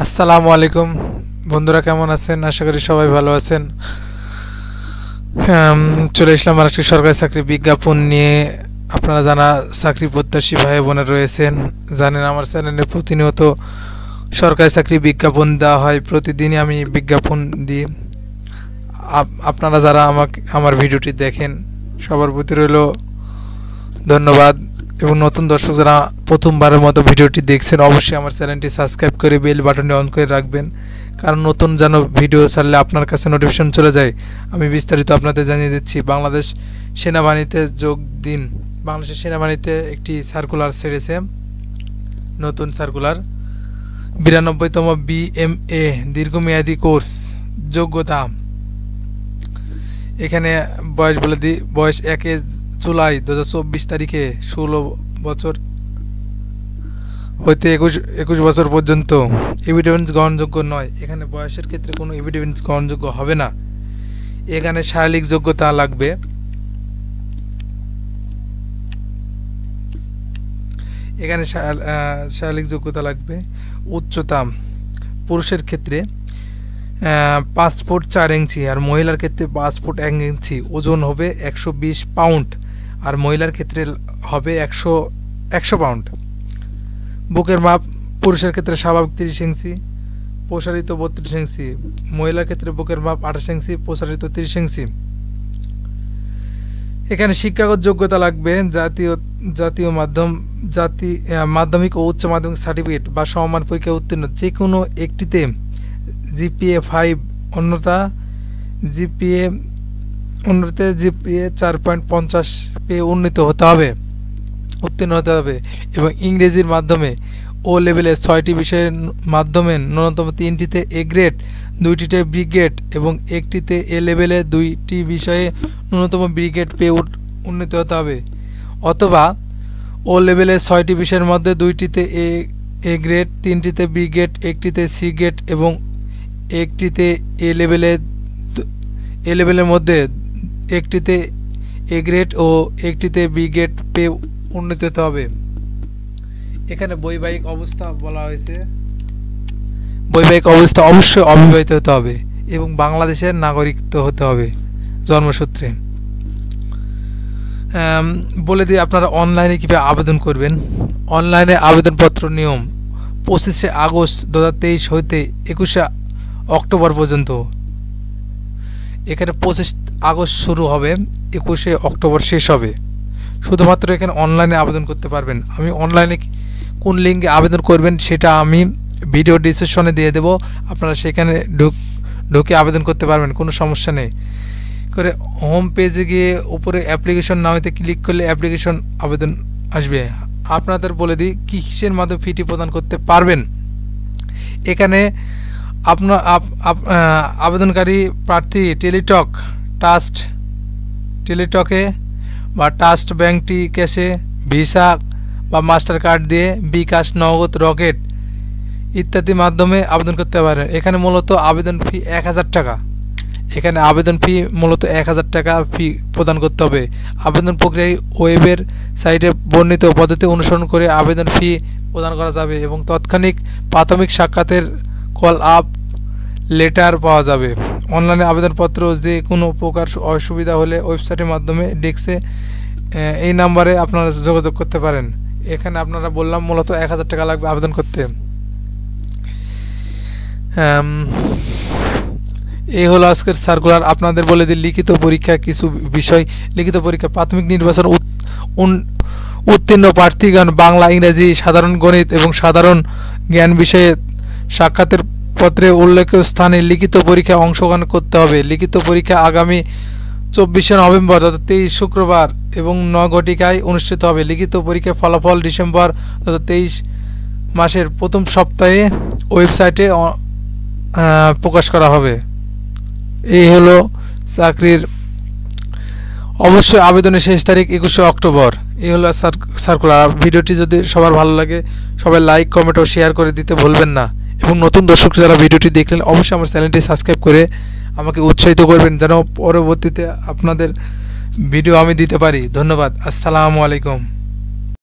আসসালামু আলাইকুম বন্ধুরা, কেমন আছেন? আশা করি সবাই ভালো আছেন। চলে আসলাম আরেকটি সরকারি চাকরি বিজ্ঞাপন নিয়ে। আপনারা যারা চাকরি প্রত্যাশী ভাই বোনেরা রয়েছেন, জানেন আমার চ্যানেলে প্রতিনিয়ত সরকারি চাকরি বিজ্ঞাপন দেওয়া হয়। প্রতিদিনই আমি বিজ্ঞাপন দিই। আপনারা যারা আমার ভিডিওটি দেখেন, সবার প্রতি রইল ধন্যবাদ। এবং নতুন দর্শক যারা প্রথমবারের মতো ভিডিওটি দেখছেন, অবশ্যই আমার চ্যানেলটি সাবস্ক্রাইব করে বেল বাটনটি অন করে রাখবেন, কারণ নতুন যেন ভিডিও ছাড়লে আপনার কাছে নোটিফিকেশন চলে যায়। আমি বিস্তারিত আপনাদের জানিয়ে দিচ্ছি। বাংলাদেশ সেনাবাহিনীতে যোগ দিন। বাংলাদেশের সেনাবাহিনীতে একটি সার্কুলার ছেড়েছে, নতুন সার্কুলার। 92তম BMA দীর্ঘমেয়াদী কোর্স। যোগ্যতা, এখানে বয়স বলে দিই। বয়স 1 জুলাই 2024 তারিখে 16 বছর হইতে 21 বছর পর্যন্ত। এভিডেন্স গ্রহণযোগ্য নয়। এখানে বয়সের ক্ষেত্রে কোনো এভিডেন্স গ্রহণযোগ্য হবে না। এখানে শারীরিক যোগ্যতা লাগবে। এখানে শারীরিক যোগ্যতা লাগবে। উচ্চতা, পুরুষের ক্ষেত্রে 5 ফুট 4 ইঞ্চি, আর মহিলার ক্ষেত্রে 5 ফুট 1 ইঞ্চি। ওজন হবে 120 পাউন্ড, আর মহিলার ক্ষেত্রে হবে 100 পাউন্ড। বুকের মাপ, পুরুষের ক্ষেত্রে স্বাভাবিক 30 ইঞ্চি, প্রসারিত 32 ইঞ্চি। মহিলার ক্ষেত্রে বুকের মাপ 28 ইঞ্চি, প্রসারিত 30 ইঞ্চি। এখানে শিক্ষাগত যোগ্যতা লাগবে। জাতীয় মাধ্যমিক ও উচ্চ মাধ্যমিক সার্টিফিকেট বা সমমান পরীক্ষায় উত্তীর্ণ যে কোনো একটিতে GPA 5, অন্যতে GPA 4.50 পেয়ে উত্তীর্ণ হতে হবে এবং ইংরেজির মাধ্যমে ও লেভেলে 6টি বিষয়ের মাধ্যমে ন্যূনতম 3টিতে A গ্রেড, 2টিতে B গ্রেড এবং একটিতে A লেভেলে 2টি বিষয়ে ন্যূনতম B গ্রেড পেয়ে উন্নীত হতে হবে, অথবা ও লেভেলে 6টি বিষয়ের মধ্যে 2টিতে A গ্রেড, 3টিতে B গ্রেড, একটিতে C গ্রেড এবং একটিতে A লেভেলের মধ্যে একটিতে A গ্রেড ও একটিতে B গ্রেড পেয়ে উন্নীত হতে হবে। এখানে বৈবাহিক অবস্থা বলা হয়েছে। বৈবাহিক অবস্থা অবশ্যই অবিবাহিত হতে হবে এবং বাংলাদেশের নাগরিকত্ব হতে হবে জন্মসূত্রে। বলে দিই আপনারা অনলাইনে কীভাবে আবেদন করবেন। অনলাইনে আবেদনপত্র নিয়ম 25 আগস্ট 2023 হইতে 21 অক্টোবর পর্যন্ত। এখানে 25 আগস্ট শুরু হবে, 21 অক্টোবর শেষ হবে। শুধুমাত্র এখানে অনলাইনে আবেদন করতে পারবেন। আমি অনলাইনে কোন লিঙ্কে আবেদন করবেন সেটা আমি ভিডিও ডিসক্রিপশনে দিয়ে দেব। আপনারা সেখানে ঢুকে আবেদন করতে পারবেন, কোনো সমস্যা নেই। করে হোম পেজে গিয়ে উপরে অ্যাপ্লিকেশন নামেতে ক্লিক করলে অ্যাপ্লিকেশন আবেদন আসবে। আপনাদের বলে দিই কিসের মাধ্যমে ফিটি প্রদান করতে পারবেন। এখানে আপনার আবেদনকারী প্রার্থী টেলিটকে বা ট্রাস্ট ব্যাংকটি ক্যাশে, ভিসা বা মাস্টার কার্ড দিয়ে, বিকাশ, নগদ, রকেট ইত্যাদি মাধ্যমে আবেদন করতে পারেন। এখানে মূলত আবেদন ফি 1000 টাকা। এখানে আবেদন ফি মূলত 1000 টাকা ফি প্রদান করতে হবে। আবেদন প্রক্রিয়ায় ওয়েবের সাইটে বর্ণিত পদ্ধতি অনুসরণ করে আবেদন ফি প্রদান করা যাবে এবং তৎক্ষণিক প্রাথমিক সাক্ষাতের কল আপ লেটার পাওয়া যাবে। অনলাইনে আবেদনপত্র যে কোনো প্রকার অসুবিধা হলে ওয়েবসাইটের মাধ্যমে ডেস্কে এই নাম্বারে আপনারা যোগাযোগ করতে পারেন। এখানে আপনারা বললাম মূলত 1000 টাকা লাগবে আবেদন করতে। এই হলো আজকের সার্কুলার। আপনাদের বলে দিই লিখিত পরীক্ষা কিছু বিষয়। লিখিত পরীক্ষা প্রাথমিক নির্বাচন উত্তীর্ণ প্রার্থীগণ বাংলা, ইংরেজি, সাধারণ গণিত এবং সাধারণ জ্ঞান বিষয়ে সাক্ষাতের পত্রে উল্লেখিত স্থানে লিখিত পরীক্ষায় অংশগ্রহণ করতে হবে। লিখিত পরীক্ষা আগামী 24 নভেম্বর 2023 শুক্রবার এবং 9 ঘটিকায় অনুষ্ঠিত হবে। লিখিত পরীক্ষার ফলাফল ডিসেম্বর 2023 মাসের প্রথম সপ্তাহে ওয়েবসাইটে প্রকাশ করা হবে। এই হলো চাকরির। অবশ্যই আবেদনের শেষ তারিখ 21 অক্টোবর। এই হলো সার্কুলার। ভিডিওটি যদি সবার ভালো লাগে সবাই লাইক, কমেন্ট ও শেয়ার করে দিতে ভুলবেন না। এবং নতুন দর্শক যারা ভিডিওটি দেখলেন অবশ্যই আমার চ্যানেলটি সাবস্ক্রাইব করে আমাকে উৎসাহিত করবেন যেন পরবর্তীতে আপনাদের ভিডিও আমি দিতে পারি। ধন্যবাদ। আসসালামু আলাইকুম।